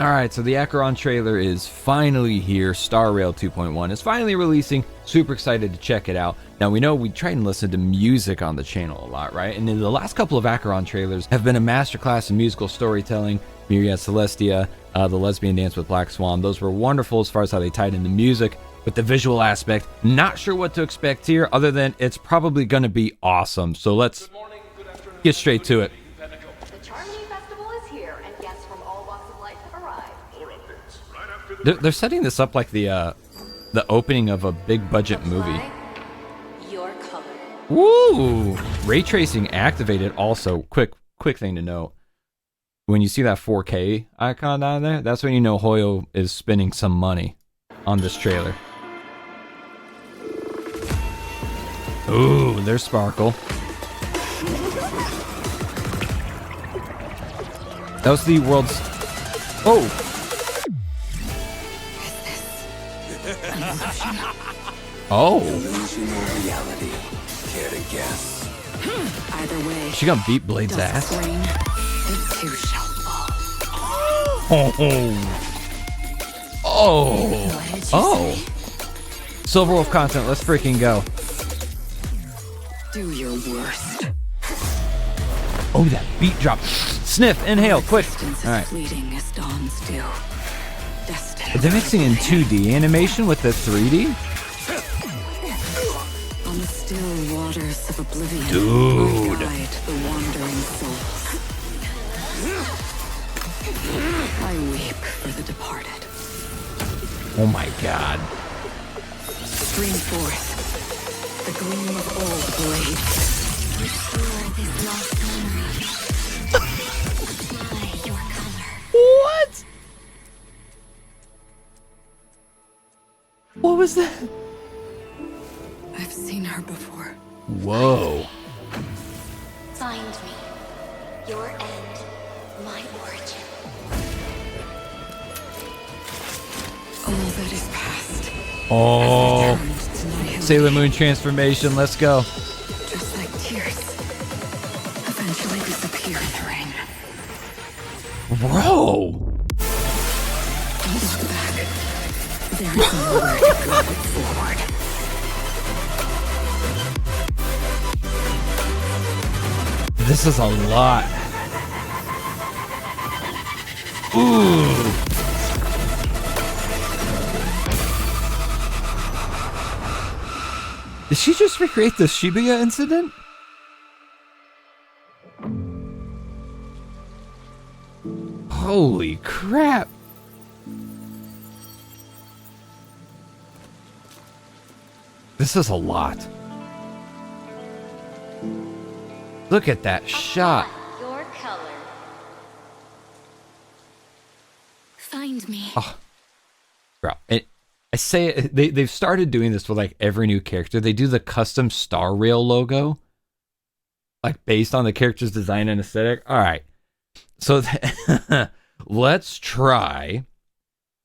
All right, so the Acheron trailer is finally here. Star Rail 2.1 is finally releasing. Super excited to check it out. Now, we know we try and listen to music on the channel a lot, right? And in the last couple of Acheron trailers have been a masterclass in musical storytelling. Myriad Celestia, the lesbian dance with Black Swan. Those were wonderful as far as how they tied in the music. With the visual aspect, not sure what to expect here other than it's probably going to be awesome. So let's get straight to it. They're setting this up like the opening of a big budget movie. Your color. Woo! Ray tracing activated. Also, quick thing to note: when you see that 4K icon down there, that's when you know Hoyo is spending some money on this trailer. Ooh, there's Sparkle. That was the world's. Oh. Oh. Reality. Care to guess? Either way. She gonna beat Blade's ass. It too shall fall. Oh. Silver Wolf content. Let's freaking go. Do your worst. Oh, that beat drop. Sniff. Inhale. Quick. All right. Fleeting as dawn's dew. They're mixing in 2D animation with the 3D? On the still waters of oblivion, dude. I guide the wandering souls. I weep for the departed. Oh my god. Stream forth the gleam of old blades. Restore this lost memory. Apply your color. What? What was that? I've seen her before. Whoa. Find me. Your end. My origin. All that is past. Oh. Sailor Moon transformation. Let's go. Just like tears. Eventually disappear in the rain. Bro. Don't look back. There is nowhere to go but forward. This is a lot. Ooh. Did she just recreate the Shibuya incident? Holy crap. This is a lot. Look at that shot. Your color. Find me. Oh, bro, I say it, they've started doing this with like every new character. They do the custom Star Rail logo, like based on the character's design and aesthetic. All right, so let's try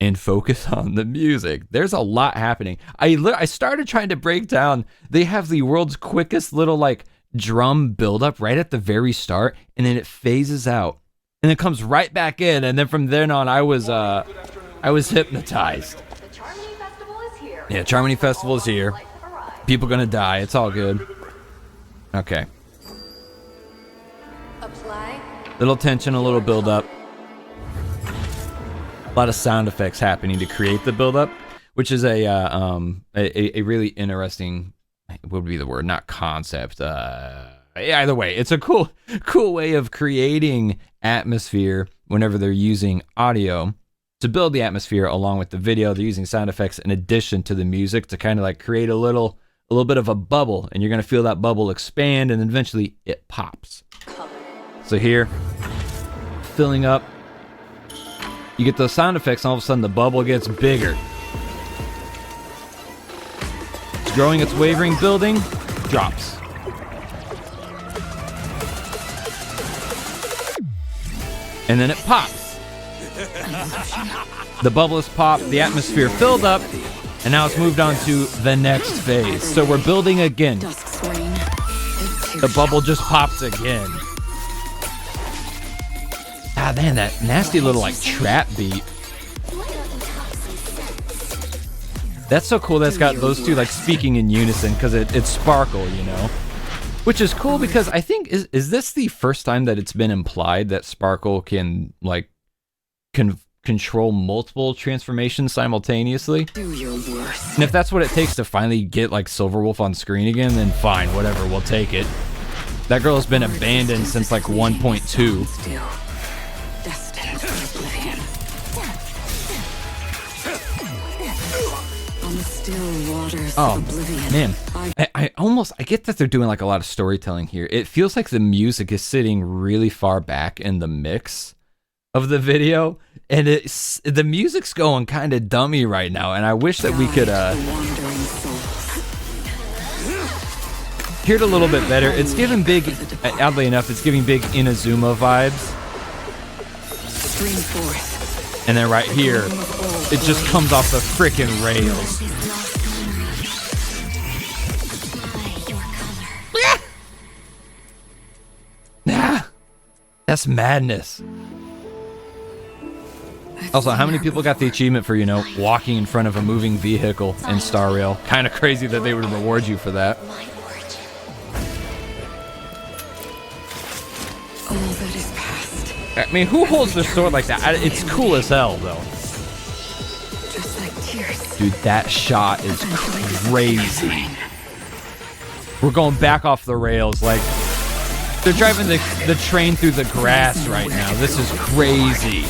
and focus on the music. There's a lot happening. I started trying to break down. They have the world's quickest little like drum buildup right at the very start, and then it phases out, and it comes right back in, and then from then on, I was hypnotized. The Charmony Festival is here. Yeah, Charmony Festival is here. People gonna die. It's all good. Okay. Apply. Little tension, a little buildup. A lot of sound effects happening to create the buildup, which is a really interesting. What would be the word? Not concept. Either way, it's a cool way of creating atmosphere whenever they're using audio to build the atmosphere along with the video. They're using sound effects in addition to the music to kind of like create a little bit of a bubble, and you're gonna feel that bubble expand, and then eventually it pops. So here, filling up. You get those sound effects, and all of a sudden the bubble gets bigger. It's growing, it's wavering, building, drops. And then it pops. The bubble has popped, the atmosphere filled up, and now it's moved on to the next phase. So we're building again. The bubble just pops again. God, man, that nasty little like trap beat. That's so cool. That's got those two like speaking in unison because it's Sparkle, you know, which is cool because I think is this the first time that it's been implied that Sparkle can like control multiple transformations simultaneously? Do your worst. And if that's what it takes to finally get like Silverwolf on screen again, then fine, whatever, we'll take it. That girl has been abandoned since like 1.2. Destined for oblivion. On the still waters Oh of oblivion. man, I get that they're doing like a lot of storytelling here. It feels like the music is sitting really far back in the mix of the video, and the music's going kind of dummy right now, and I wish that we could hear it a little bit better. It's giving big, oddly enough, it's giving big Inazuma vibes. Stream forth. And then right here, it just comes off the frickin' rails. Nah, that's madness. Also, how many people got the achievement for, you know, walking in front of a moving vehicle in Star Rail? Kind of crazy that they would reward you for that. All that is past. I mean, who holds their sword like that? It's cool as hell, though. Just like tears. Dude, that shot is crazy. We're going back off the rails. Like, they're driving the train through the grass right now. This is crazy.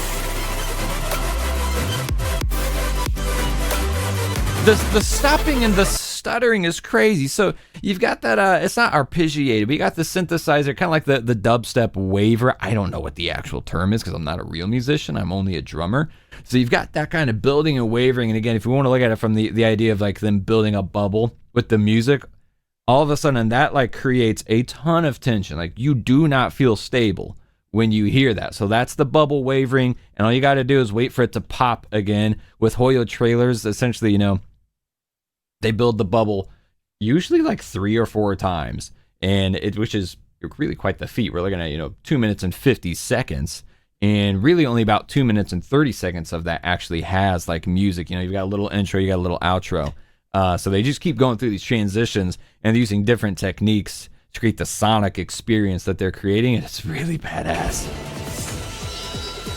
The stopping and the stuttering is crazy. So you've got that, it's not arpeggiated, but you got the synthesizer, kind of like the dubstep waver. I don't know what the actual term is because I'm not a real musician. I'm only a drummer. So you've got that kind of building and wavering. And again, if you want to look at it from the idea of like them building a bubble with the music, all of a sudden that like creates a ton of tension. Like you do not feel stable when you hear that. So that's the bubble wavering. And all you got to do is wait for it to pop again. With Hoyo trailers, essentially, you know, they build the bubble usually like 3 or 4 times, and which is really quite the feat. We're looking at, you know, 2 minutes and 50 seconds, and really only about 2 minutes and 30 seconds of that actually has like music. You know, you've got a little intro, you got a little outro. So they just keep going through these transitions and using different techniques to create the sonic experience that they're creating, and it's really badass.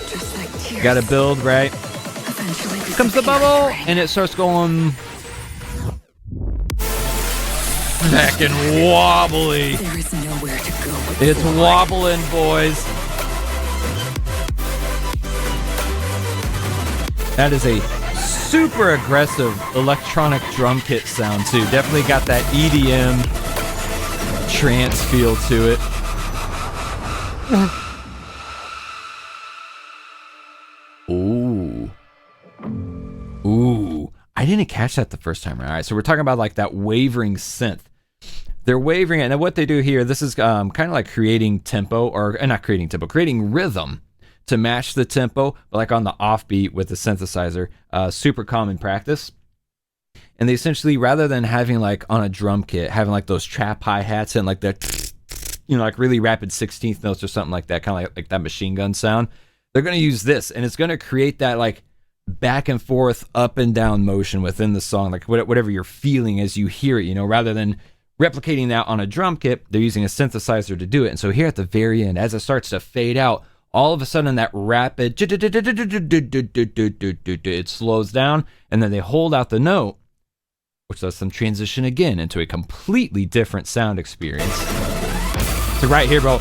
Just like tears. You gotta build, right? Eventually Here comes the bubble, and it starts going back and wobbly. There is nowhere to go. It's wobbling, boys. That is a super aggressive electronic drum kit sound too. Definitely got that EDM trance feel to it. Ooh. Ooh. I didn't catch that the first time around. All right, so we're talking about like that wavering synth. They're wavering, and what they do here, this is kind of like creating tempo, or not creating tempo, creating rhythm to match the tempo, but like on the offbeat with the synthesizer. Super common practice. And they essentially, rather than having like on a drum kit, having like those trap hi-hats and like that, you know, like really rapid 16th notes or something like that, kind of like that machine gun sound, they're going to use this, and it's going to create that like back and forth, up and down motion within the song, like whatever you're feeling as you hear it, you know, rather than replicating that on a drum kit, they're using a synthesizer to do it. And so here at the very end, as it starts to fade out, all of a sudden that rapid, it slows down, and then they hold out the note, which lets them transition again into a completely different sound experience. So right here, bro.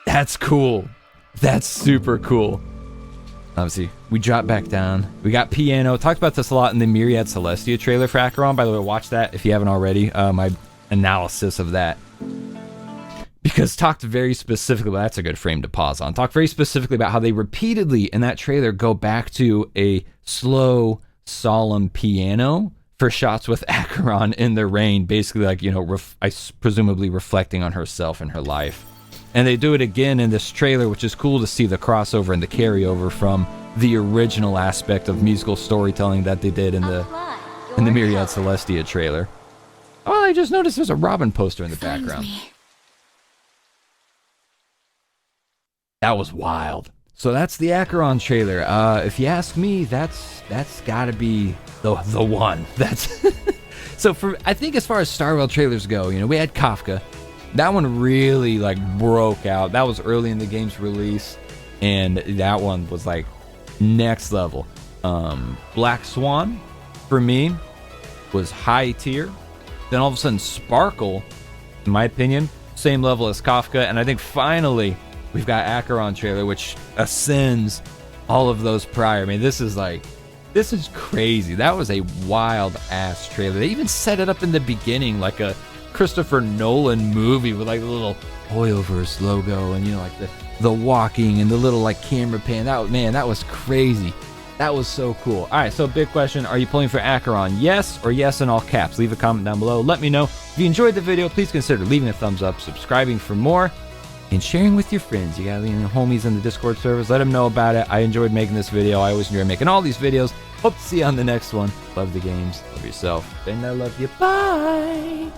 That's cool. That's super cool. Obviously, we drop back down. We got piano. Talked about this a lot in the Myriad Celestia trailer for Acheron. By the way, watch that if you haven't already. My analysis of that. Because talked very specifically, well, that's a good frame to pause on. Talked very specifically about how they repeatedly in that trailer go back to a slow, solemn piano for shots with Acheron in the rain. Basically, like, you know, presumably reflecting on herself and her life. And they do it again in this trailer, which is cool to see the crossover and the carryover from the original aspect of musical storytelling that they did in the Myriad Celestia trailer. Oh, I just noticed there's a Robin poster in the background. That was wild. So that's the Acheron trailer. If you ask me, that's gotta be the one. That's so I think as far as Star Rail trailers go, you know, we had Kafka. That one really like broke out. That was early in the game's release, and that one was like next level. Black Swan for me was high tier. Then all of a sudden Sparkle, in my opinion, same level as Kafka. And I think finally we've got Acheron trailer, which ascends all of those prior. I mean, this is crazy. That was a wild ass trailer. They even set it up in the beginning like a Christopher Nolan movie with like the little Hoyo-verse logo, and you know, like the walking and the little like camera pan. That was crazy. That was so cool. All right, so big question. Are you pulling for Acheron? Yes or yes in all caps? Leave a comment down below. Let me know. If you enjoyed the video, please consider leaving a thumbs up, subscribing for more, and sharing with your friends. You got your homies in the Discord servers. Let them know about it. I enjoyed making this video. I always enjoy making all these videos. Hope to see you on the next one. Love the games. Love yourself. And I love you. Bye.